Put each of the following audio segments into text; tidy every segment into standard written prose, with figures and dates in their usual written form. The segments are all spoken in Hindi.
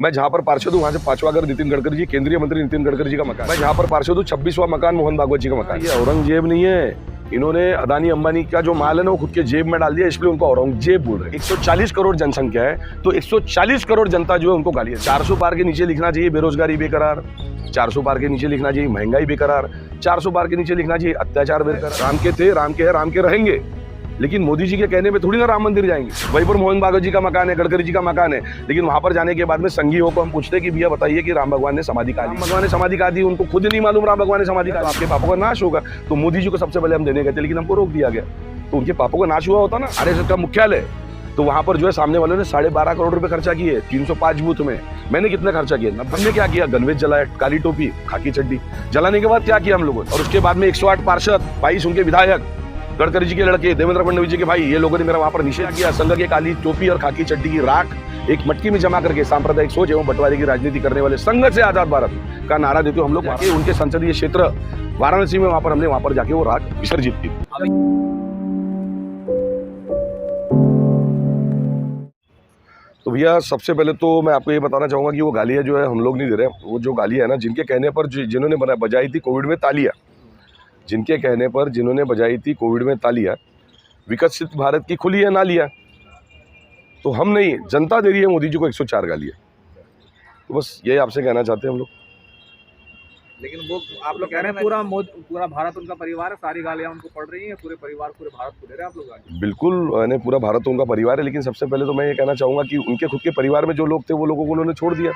मैं जहां पर पार्षद हूँ वहां से 5वां घर नितिन गडकरी जी, केंद्रीय मंत्री नितिन गडकरी जी का मकान। मैं जहां पर पार्षद हूँ 26वां मकान मोहन भागवत जी का मकान। ये औरंगजेब नहीं है, इन्होंने अदानी अंबानी का जो माल है ना वो खुद के जेब में डाल दिया, इसलिए उनको औरंगजेब बोल रहे हैं। 140 करोड़ जनसंख्या है तो 140 करोड़ जनता जो है उनको गाली है। 400 पार के नीचे लिखना चाहिए बेरोजगारी बेकरार, 400 पार के नीचे लिखना चाहिए महंगाई बेकरार, 400 पार के नीचे लिखना चाहिए अत्याचार बेकरार। राम के थे, राम के है, राम के रहेंगे, लेकिन मोदी जी के कहने पे थोड़ी ना राम मंदिर जाएंगे। वहीं पर मोहन भागवत जी का मकान है, गडकरी जी का मकान है, लेकिन वहां पर जाने के बाद में संघियों को हम पूछते हैं कि भैया बताइए कि राम भगवान ने समाधि कहा दी। राम भगवान ने समाधि कहा दी, उनको खुद नहीं मालूम राम भगवान ने समाधि कहा। आपके पापों का नाश होगा, तो मोदी जी को सबसे पहले हम देने गए थे, लेकिन हमको रोक दिया गया। तो उनके पापों का नाश हुआ होता ना। आरएसएस का मुख्यालय, तो वहां पर जो है सामने वालों ने 12.5 करोड़ रुपए खर्चा किए 305 बूथ में। मैंने कितने खर्चा किया? हमने क्या किया? गनवेज जलाया, काली टोपी, खाकी चड्डी जलाने के बाद क्या किया हम लोगों ने? और उसके बाद में 108 पार्षद, 22 उनके विधायक, गडकरी जी के लड़के, देवेंद्र फडणवीस जी के भाई, ये लोगों ने मेरा वहां पर निषेध किया। संघ के काली टोपी और खाकी चड्डी की राख एक मटकी में जमा करके सांप्रदायिक सोच एवं बंटवारे की राजनीति करने वाले संघ से आजाद भारत का नारा देते हुए हम लोग उनके संसदीय क्षेत्र वाराणसी में वहां पर हमने वहां पर जाके वो राख विसर्जित की। तो भैया सबसे पहले तो मैं आपको ये बताना चाहूंगा कि वो गालियां जो है हम लोग नहीं दे रहे। वो जो गालियां है ना, जिनके कहने पर जिन्होंने बजाई थी कोविड में तालियां, जिनके कहने पर जिन्होंने बजाई थी कोविड में तालियां, विकसित भारत की खुली है नालियां, तो हम नहीं, जनता दे रही है मोदी जी को 104 गालियां। तो बस यही आपसे कहना चाहते हैं हम लोग। लेकिन वो आप लोग कह रहे हैं पूरा भारत उनका परिवार है, सारी गालियां उनको पड़ रही हैं, पूरे परिवार पूरे भारत को दे रहे हैं आप लोग गालियां। बिल्कुल, यानी पूरा भारत तो उनका परिवार है, लेकिन सबसे पहले तो मैं ये कहना चाहूंगा कि उनके खुद के परिवार में जो लोग थे वो लोगों को उन्होंने छोड़ दिया।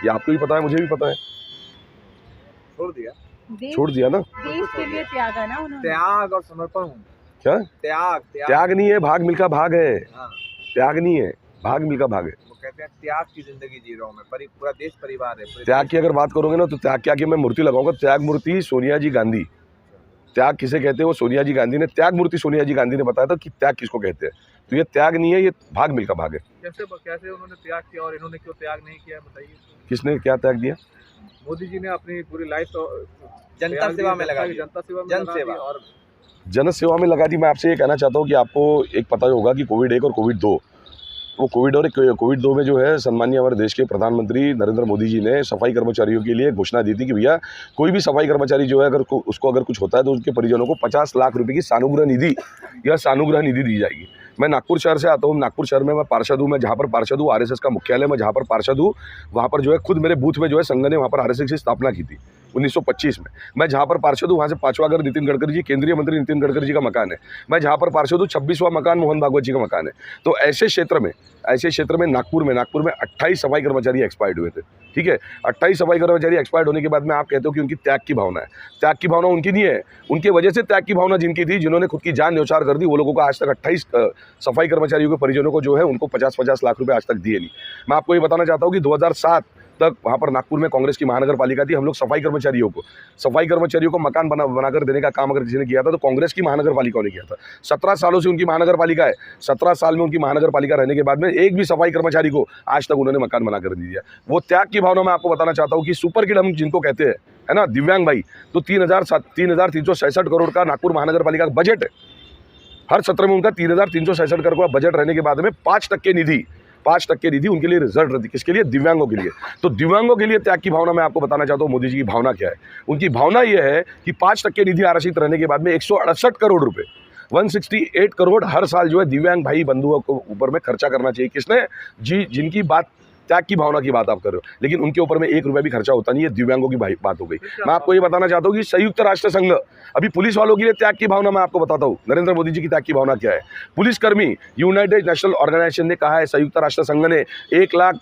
ये आपको भी पता है, मुझे भी पता है। छोड़ दिया ना। देश के लिए त्याग है ना उन्होंने। त्याग और समर्पण। क्या त्याग नहीं है, भाग मिल्खा भाग है। त्याग नहीं है, भाग मिल्खा भाग है। वो कहते हैं त्याग की जिंदगी जी रहा हूँ मैं, पूरा देश परिवार है। त्याग की अगर बात करोगे ना तो त्याग क्या की मैं मूर्ति लगाऊंगा, त्याग मूर्ति सोनिया जी गांधी। त्याग किसे कहते हैं वो सोनिया जी गांधी ने, त्याग मूर्ति सोनिया जी गांधी ने बताया था कि त्याग किसको कहते हैं। तो ये त्याग नहीं है, ये भाग मिल्खा भाग है। कैसे उन्होंने त्याग किया और इन्होंने क्यों त्याग नहीं किया, बताइए। किसने क्या त्याग दिया? मोदी जी ने अपनी पूरी लाइफ तो जनता सेवा में लगा दी, जन सेवा में लगा दी। मैं आपसे ये कहना चाहता हूँ कि आपको एक पता होगा कि कोविड 1 और कोविड 2, वो कोविड 2 में जो है सम्मानीय हमारे देश के प्रधानमंत्री नरेंद्र मोदी जी ने सफाई कर्मचारियों के लिए घोषणा दी थी कि भैया कोई भी सफाई कर्मचारी जो है उसको अगर कुछ होता है तो उसके परिजनों को 50 लाख रुपए की सानुग्रह निधि या सानुग्रह निधि दी जाएगी। मैं नागपुर शहर से आता हूँ, नागपुर शहर में मैं पार्षद हूँ। मैं जहाँ पर पार्षद हूँ, आरएसएस का मुख्यालय में जहाँ पर पार्षद हूँ, वहाँ पर जो है खुद मेरे बूथ में जो है संघ ने वहाँ पर आरएसएस की स्थापना की थी 1925 में। मैं जहाँ पर पार्षद हूँ वहाँ से 5वां घर नितिन गडकरी जी, केंद्रीय मंत्री नितिन गडकरी जी का मकान है। मैं जहाँ पर पार्षद हूँ 26वां मकान मोहन भागवत जी का मकान है। तो ऐसे क्षेत्र में नागपुर में 28 सफाई कर्मचारी एक्सपायर्ड हुए थे। ठीक है, 28 सफाई कर्मचारी एक्सपायर्ड होने के बाद में आप कहते हो कि उनकी त्याग की भावना है। त्याग की भावना उनकी नहीं है, उनके वजह से त्याग की भावना जिनकी थी, जिन्होंने खुद की जान न्यौछावर कर दी, वो लोगों को आज तक 28 सफाई कर्मचारियों के परिजनों को जो है उनको 50-50 लाख रुपए आज तक दिए नहीं। मैं आपको ये बताना चाहता हूँ कि 2007 तक वहाँ पर नागपुर में कांग्रेस की महानगर पालिका थी। हम लोग सफाई कर्मचारियों को मकान बनाकर देने का काम अगर किसी ने किया था तो कांग्रेस की महानगर पालिका ने किया था। 17 सालों से उनकी महानगर पालिका है। 17 साल में उनकी महानगर पालिका रहने के बाद में एक भी सफाई कर्मचारी को आज तक उन्होंने मकान बनाकर नहीं दिया। वो त्याग की भावना मैं आपको बताना चाहता हूँ कि सुपर किड हम जिनको कहते हैं, है ना, दिव्यांग भाई, तो 3,366 करोड़ का नागपुर महानगर पालिका का बजट है। हर सत्र में उनका 3,366 करोड़ का बजट रहने के बाद में 5% निधि उनके लिए रिजर्व रहती है। किसके लिए? दिव्यांगों के लिए। तो दिव्यांगों के लिए त्याग की भावना मैं आपको बताना चाहता हूँ मोदी जी की भावना क्या है। उनकी भावना यह है कि 5% निधि आरक्षित रहने के बाद में 168 करोड़ रुपए, 168 करोड़ हर साल जो है दिव्यांग भाई बंधुओं को ऊपर में खर्चा करना चाहिए। किसने? जी, जिनकी बात त्याग की भावना की बात आप कर रहे हो, लेकिन उनके ऊपर में 1 रुपया भी खर्चा होता नहीं है। दिव्यांगों की बात हो गई। मैं आपको ये बताना चाहता हूँ कि संयुक्त राष्ट्र संघ, अभी पुलिस वालों के लिए त्याग की भावना मैं आपको बताता हूँ नरेंद्र मोदी जी की त्याग की भावना क्या है। पुलिसकर्मी, यूनाइटेड नेशनल ऑर्गेनाइजेशन ने कहा है, संयुक्त राष्ट्र संघ ने 1 लाख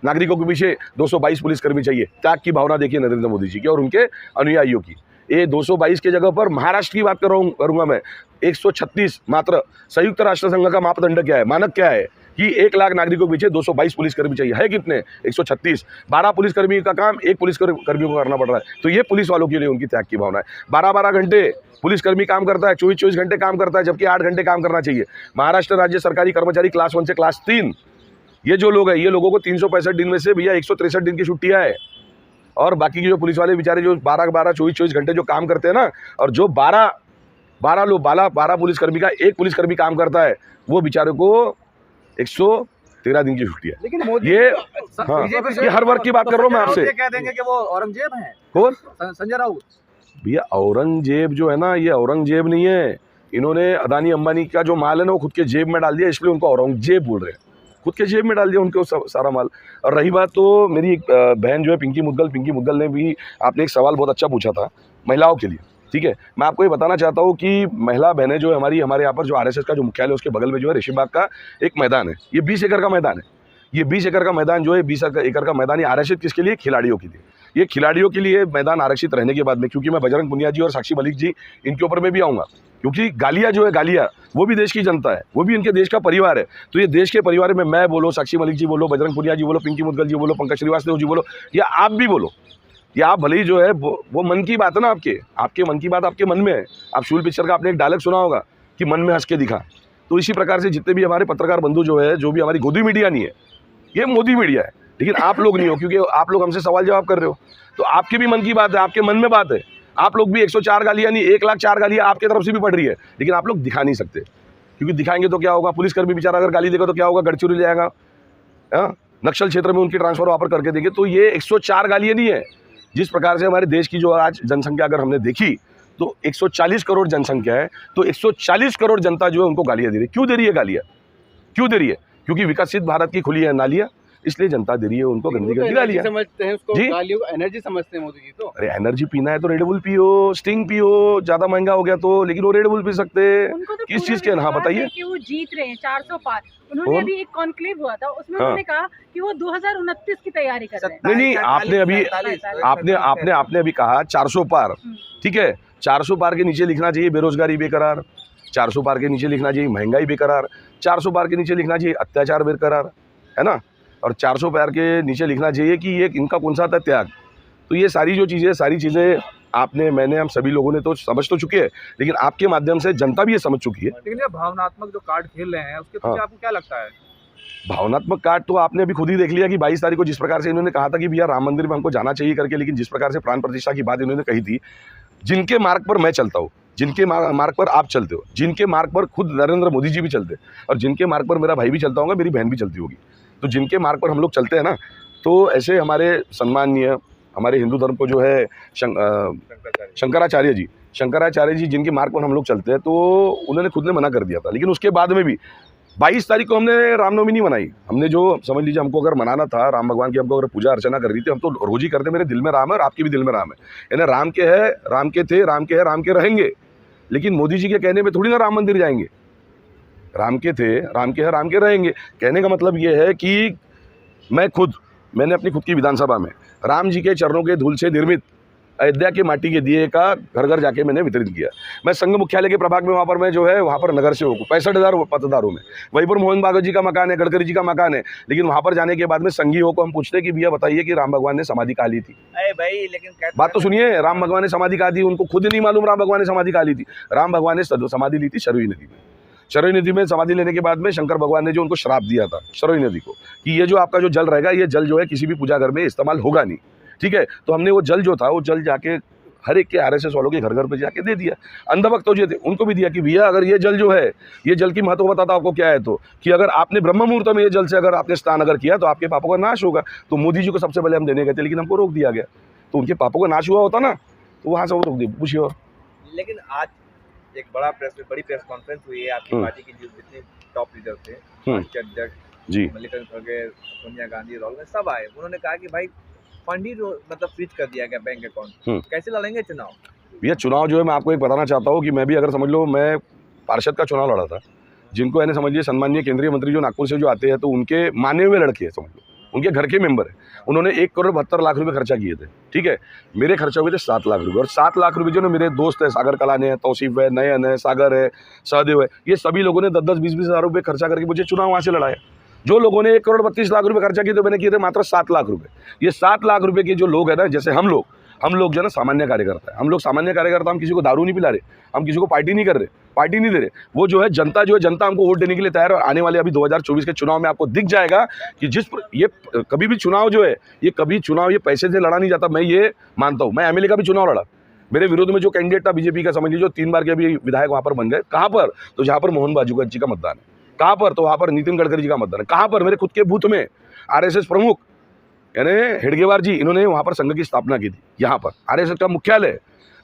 नागरिकों के पीछे 222 पुलिसकर्मी चाहिए। त्याग की भावना देखिए नरेंद्र मोदी जी की और उनके अनुयायियों की। ये 222 के जगह पर महाराष्ट्र की बात करूंगा मैं, 136 मात्र। संयुक्त राष्ट्र संघ का मापदंड क्या है, मानक क्या है कि 1 लाख नागरिकों के पीछे 222 पुलिसकर्मी चाहिए। है कितने? 136। 12 पुलिसकर्मी का काम 1 पुलिसकर्मी को करना पड़ रहा है। तो ये पुलिस वालों के लिए उनकी त्याग की भावना है। 12-12 घंटे पुलिसकर्मी काम करता है, 24-24 घंटे काम करता है, जबकि 8 घंटे काम करना चाहिए। महाराष्ट्र राज्य सरकारी कर्मचारी क्लास 1 से क्लास 3, ये जो लोग हैं, ये लोगों को 365 दिन में से भैया 163 दिन की छुट्टियां है। और बाकी के जो पुलिस वाले बेचारे जो 12-12, 24-24 घंटे जो काम करते हैं ना, और जो 12 पुलिसकर्मी का 1 पुलिसकर्मी काम करता है, वो बेचारे को 100 13 दिन की छुट्टी है। लेकिन मोदी ये हाँ, बीजेपी से- ये हर वर्ग की बात कर रहा हूँ मैं आपसे। ये कह देंगे कि वो औरंगजेब हैं कौन? संजय राउत। भैया औरंगजेब जो है ना, ये औरंगजेब नहीं है। इन्होंने अदानी अंबानी का जो माल है ना वो खुद के जेब में डाल दिया, इसलिए उनको औरंगजेब बोल रहे हैं। खुद के जेब में डाल दिया उनको सारा माल। और रही बात तो मेरी एक बहन जो है पिंकी मुद्गल ने भी, आपने एक सवाल बहुत अच्छा पूछा था महिलाओं के लिए, ठीक है। मैं आपको ये बताना चाहता हूँ कि महिला बहनें जो है हमारे यहाँ पर जो आरएसएस का जो मुख्यालय है उसके बगल में जो है ऋषिबाग का एक मैदान है। ये 20 एकड़ का मैदान है। ये 20 एकड़ का मैदान जो है, 20 एकड़ का मैदान ये आरक्षित किसके लिए? खिलाड़ियों के लिए। ये खिलाड़ियों के लिए मैदान आरक्षित रहने के बाद में, क्योंकि मैं बजरंग पुनिया जी और साक्षी मलिक जी इनके ऊपर में भी आऊँगा, क्योंकि गालिया जो है, गालिया वो भी देश की जनता है, वो भी इनके देश का परिवार है। तो ये देश के परिवार में मैं बोलो, साक्षी मलिक जी बोलो, बजरंग पुनिया जी बोलो, पिंकी मुद्गल जी बोलो, पंकज श्रीवास्तव जी बोलो, या आप भी बोलो, या आप भले ही जो है वो मन की बात है ना, आपके मन की बात आपके मन में है। आप शूल पिक्चर का आपने एक डायलॉग सुना होगा कि मन में हंस के दिखा। तो इसी प्रकार से जितने भी हमारे पत्रकार बंधु जो है, जो भी हमारी गोदी मीडिया नहीं है, ये मोदी मीडिया है, लेकिन आप लोग नहीं हो, क्योंकि आप लोग हमसे सवाल जवाब कर रहे हो। तो आपके भी मन की बात है, आपके मन में बात है। आप लोग भी 104 गालियाँ नहीं, 1,04 गालियाँ आपकी तरफ से भी पड़ रही है, लेकिन आप लोग दिखा नहीं सकते, क्योंकि दिखाएंगे तो क्या होगा? पुलिसकर्मी बेचारा अगर गाली देगा तो क्या होगा? गढ़चिरौली ले जाएगा, नक्सल क्षेत्र में उनकी ट्रांसफर वहाँ पर करके देंगे। तो ये 104 गालियाँ नहीं है। जिस प्रकार से हमारे देश की जो आज जनसंख्या अगर हमने देखी तो 140 करोड़ जनसंख्या है, तो 140 करोड़ जनता जो है उनको गालियाँ दे रही है। क्यों दे रही है गालियाँ? क्यों दे रही है? क्योंकि विकसित भारत की खुली है नालियाँ, इसलिए जनता दे रही है उनको गंदी गंदी गालियाँ। समझते हैं उसको, जी? गालियों को एनर्जी समझते हैं मोदी जी तो। अरे एनर्जी पीना है तो रेड बुल पियो, स्टिंग पियो, ज्यादा महंगा हो गया तो, लेकिन वो रेड बुल पी सकते हैं। उनको तो किस पूरा चीज के? हाँ विश्वास बताइए। है कि वो जीत रहे हैं 400 पार। उन्होंने कौन? अभी एक कॉन्क्लेव हुआ था, उसमें हाँ। उन्होंने कहा कि वो 2029 की तैयारी कर रहे हैं। नहीं, आपने अभी कहा 400 पार, ठीक है। 400 पार के नीचे लिखना चाहिए बेरोजगारी बेकरार, 400 पार के नीचे लिखना चाहिए महंगाई बेकरार, 400 पार के नीचे लिखना चाहिए अत्याचार बेकरार, है ना, और 400 पार के नीचे लिखना चाहिए कि ये इनका कौन सा था त्याग। तो ये सारी जो चीज़ें, सारी चीज़ें आपने, मैंने, हम सभी लोगों ने तो समझ तो चुके हैं, लेकिन आपके माध्यम से जनता भी ये समझ चुकी है। लेकिन ये भावनात्मक जो कार्ड खेल रहे हैं उसके पीछे आपको क्या लगता है? भावनात्मक कार्ड तो आपने अभी खुद ही देख लिया कि 22 तारीख को जिस प्रकार से इन्होंने कहा था कि भैया राम मंदिर में हमको जाना चाहिए करके, लेकिन जिस प्रकार से प्राण प्रतिष्ठा की बात इन्होंने कही थी, जिनके मार्ग पर मैं चलता हूँ, जिनके मार्ग पर आप चलते हो, जिनके मार्ग पर खुद नरेंद्र मोदी जी भी चलते हैं, और जिनके मार्ग पर मेरा भाई भी चलता होगा, मेरी बहन भी चलती होगी, तो जिनके मार्ग पर हम लोग चलते हैं ना, तो ऐसे हमारे सम्माननीय, हमारे हिंदू धर्म को जो है शंकराचार्य जी जिनके मार्ग पर हम लोग चलते हैं, तो उन्होंने खुद ने मना कर दिया था। लेकिन उसके बाद में भी 22 तारीख को हमने रामनवमी नहीं मनाई। हमने जो, समझ लीजिए, हमको अगर मनाना था राम भगवान की, हमको अगर पूजा अर्चना कर रही थी, हम तो रोज ही करते। मेरे दिल में राम है और आपके भी दिल में राम है, यानी राम के है, राम के थे, राम के है, राम के रहेंगे। लेकिन मोदी जी के कहने में थोड़ी ना राम मंदिर जाएंगे। राम के थे, राम के है, राम के रहेंगे। कहने का मतलब ये है कि मैंने अपनी खुद की विधानसभा में राम जी के चरणों के धूल से निर्मित अयोध्या के माटी के दिए का घर घर जाके मैंने वितरित किया। मैं संघ मुख्यालय के प्रभाग में, वहाँ पर मैं जो है, वहाँ पर नगर सेवक हूँ 65,000 मतदारों में। वहीं पर मोहन भागवत जी का मकान है, गडकरी जी का मकान है, लेकिन वहाँ पर जाने के बाद में संघीयों को हम पूछते कि भैया बताइए कि राम भगवान ने समाधि कहाँ ली थी। अरे भाई, लेकिन बात तो सुनिए, राम भगवान ने समाधि कहाँ दी, उनको खुद नहीं मालूम राम भगवान ने समाधि कहाँ ली थी। राम भगवान ने समाधि ली थी शरयू नदी में। शरयू नदी में समाधि लेने के बाद में शंकर भगवान ने जो उनको श्राप दिया था शरयू नदी को, कि ये जो आपका जो जल रहेगा, ये जल जो है किसी भी पूजा घर में इस्तेमाल होगा नहीं, ठीक है। तो हमने वो जल जो था, वो जल जाके हर एक के आरएसएस वालों के घर घर पे जाके दे दिया। अंधभक्त तो जो थे उनको भी दिया कि भैया अगर ये जल जो है, ये जल की महत्व बताता आपको क्या है, तो कि अगर आपने ब्रह्म मुहूर्त में ये जल से अगर आपने स्नान अगर किया तो आपके पापों का नाश होगा। तो मोदी जी को सबसे पहले हम देने गए थे, लेकिन हमको रोक दिया गया। तो उनके पापों का नाश हुआ होता ना, तो वहाँ से वो रोक दिया। पूछिए। लेकिन आज एक बड़ी प्रेस कॉन्फ्रेंस हुई है आपकी पार्टी की, जितने टॉप लीडर थे, राष्ट्रीय अध्यक्ष जी, मल्लिकार्जुन खड़गे, सोनिया गांधी, राहुल गांधी, सब आए। उन्होंने कहा कि भाई फंड ही मतलब फ्रीज कर दिया गया बैंक अकाउंट, कैसे लड़ेंगे चुनाव? भैया चुनाव जो है, मैं आपको एक बताना चाहता हूँ कि मैं भी, अगर समझ लो, मैं पार्षद का चुनाव लड़ा था, जिनको यानी समझिए सम्माननीय केंद्रीय मंत्री जो नागपुर से जो आते हैं, तो उनके माने हुए लड़के हैं, समझ लो, उनके घर के मेंबर है। उन्होंने 1,72,00,000 खर्चा किए थे, ठीक है। मेरे खर्चा हुए थे 7 लाख रुपये, और 7 लाख रुपये जो ना मेरे दोस्त है, सागर कलाने है, तौसीफ है, नयन है, सागर है, सहदेव है, ये सभी लोगों ने 10-10, 20-20 हज़ार रुपये खर्चा करके मुझे चुनाव वहाँ से लड़ाया। जो लोगों ने 1,32,00,000 रुपये खर्चा किए, तो मैंने किए थे मात्र 7 लाख रुपये। ये 7 लाख रुपये के जो लोग हैं ना, जैसे हम लोग जो है ना सामान्य कार्यकर्ता है, हम लोग सामान्य कार्यकर्ता, हम किसी को दारू नहीं पिला रहे, हम किसी को पार्टी नहीं कर रहे, पार्टी नहीं दे रहे। वो जो है जनता हमको वोट देने के लिए तैयार है। आने वाले अभी 2024 के चुनाव में आपको दिख जाएगा कि ये कभी भी चुनाव जो है, ये पैसे से लड़ा नहीं जाता। मैं ये मानता हूँ। मैं एमएलए का भी चुनाव लड़ा, मेरे विरोध में जो कैंडिडेट था बीजेपी का, समझ लीजिए, 3 बार के अभी विधायक वहाँ पर बन गए। कहाँ पर? तो जहाँ पर मोहन भागवत जी का मतदान है। कहाँ पर? तो वहाँ पर नितिन गडकरी जी का मतदान है। कहाँ पर? मेरे खुद के बूथ में आरएसएस प्रमुख यानी हेडगेवार जी, इन्होंने वहाँ पर संघ की स्थापना की थी। यहाँ पर आरएसएस का मुख्यालय,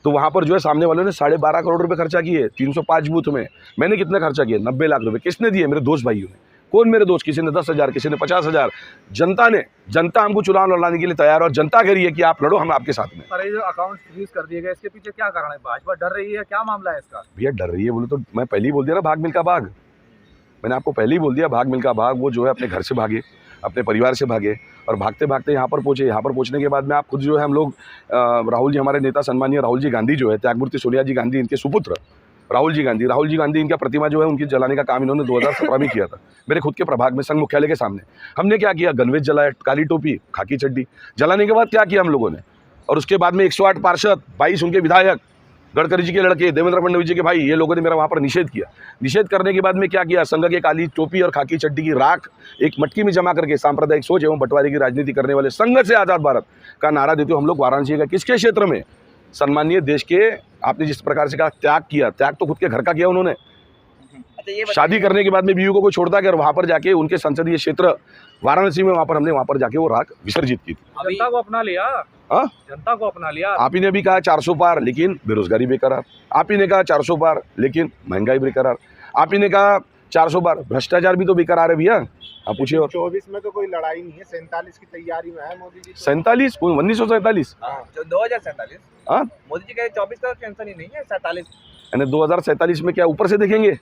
तो वहाँ पर जो है सामने वालों ने 12.5 करोड़ रुपए खर्चा किए 305 बूथ में। मैंने कितना खर्चा किया? 90 लाख रुपए। किसने दिए? मेरे दोस्त भाइयों ने। कौन मेरे दोस्त? किसी ने 10,000, किसी ने 50,000। जनता ने, जनता हमको चुनाव लड़ाने के लिए तैयार है और जनता कह रही है कि आप लड़ो, हम आपके साथ में। पर ये जो अकाउंट फ्रीज कर दिए गए, इसके पीछे क्या कारण है? भाजपा डर रही है, क्या मामला है इसका? भैया डर रही है बोले तो मैं पहले ही बोल दिया ना, भाग मिल्खा भाग। मैंने आपको पहले ही बोल दिया, भाग मिल्खा भाग। वो जो है अपने घर से भागे, अपने परिवार से भागे और भागते भागते यहाँ पर पहुँचे। यहाँ पर पहुँचने के बाद में आप खुद जो है हम लोग राहुल जी, हमारे नेता सम्मानीय राहुल जी गांधी जो है, त्यागमूर्ति सोनिया जी गांधी, इनके सुपुत्र राहुल जी गांधी इनका प्रतिमा जो है उनकी जलाने का काम इन्होंने 2017 में किया था मेरे खुद के प्रभाग में, संघ मुख्यालय के सामने। हमने क्या किया? गणवेश जलाया, काली टोपी, खाकी चड्डी जलाने के बाद क्या किया हम लोगों ने? और उसके बाद में 108 पार्षद, 22 उनके विधायक, गडकरी जी के लड़के, देवेंद्र फडणवीस जी के भाई, ये लोगों ने मेरा वहाँ पर निषेध किया। निषेध करने के बाद में क्या किया? संघ के काली टोपी और खाकी चड्डी की राख एक मटकी में जमा करके सांप्रदायिक सोच एवं बंटवारे की राजनीति करने वाले संघ से आज़ाद भारत का नारा देते हुए हम लोग वाराणसी का किसके क्षेत्र में, सम्मानीय देश के, आपने जिस प्रकार से कहा त्याग किया, त्याग तो खुद के घर का किया उन्होंने। शादी करने के बाद में बीवी को कोई छोड़ता कि वहाँ पर जाके उनके संसदीय क्षेत्र वाराणसी में हमने वहाँ पर जाके वो राख विसर्जित की थी। जनता को अपना लिया। हाँ, जनता को अपना लिया। आप ही ने भी कहा 400 पार, लेकिन बेरोजगारी बेकरार। आप ही ने कहा 400 पार, लेकिन महंगाई बेकरार। आप ही ने कहा 400 पार, भ्रष्टाचार भी तो बेकरार है भैया। आप पूछिए। और 24 में तो कोई लड़ाई नहीं है, 47 की तैयारी में है मोदी जी। 47 1947 2047। हाँ, मोदी जी कहे 24 का टेंशन ही नहीं है, 47। यानी 2047 में क्या ऊपर से देखेंगे?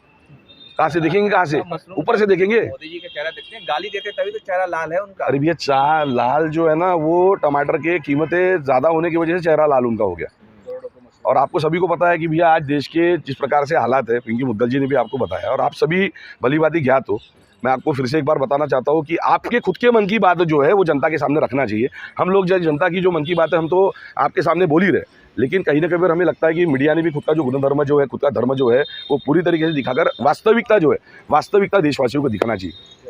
कहाँ से देखेंगे? कहाँ से? ऊपर से देखेंगे? मोदी जी का चेहरा देखते हैं, गाली देते तभी तो चेहरा लाल है उनका। अरे भैया चाह लाल जो है ना, वो टमाटर के कीमतें ज़्यादा होने की वजह से चेहरा लाल उनका हो गया। और आपको सभी को पता है कि भैया आज देश के जिस प्रकार से हालात है, पिंकी मुद्गल जी ने भी आपको बताया और आप सभी भली भांति ज्ञात हो। मैं आपको फिर से एक बार बताना चाहता हूँ कि आपके खुद के मन की बात जो है वो जनता के सामने रखना चाहिए। हम लोग जनता की जो मन की बात है हम तो आपके सामने बोल ही रहे, लेकिन कहीं ना कहीं हमें लगता है कि मीडिया ने भी खुद का जो गुणधर्म जो है, खुद का धर्म जो है, वो पूरी तरीके से दिखाकर वास्तविकता जो है, वास्तविकता देशवासियों को दिखाना चाहिए।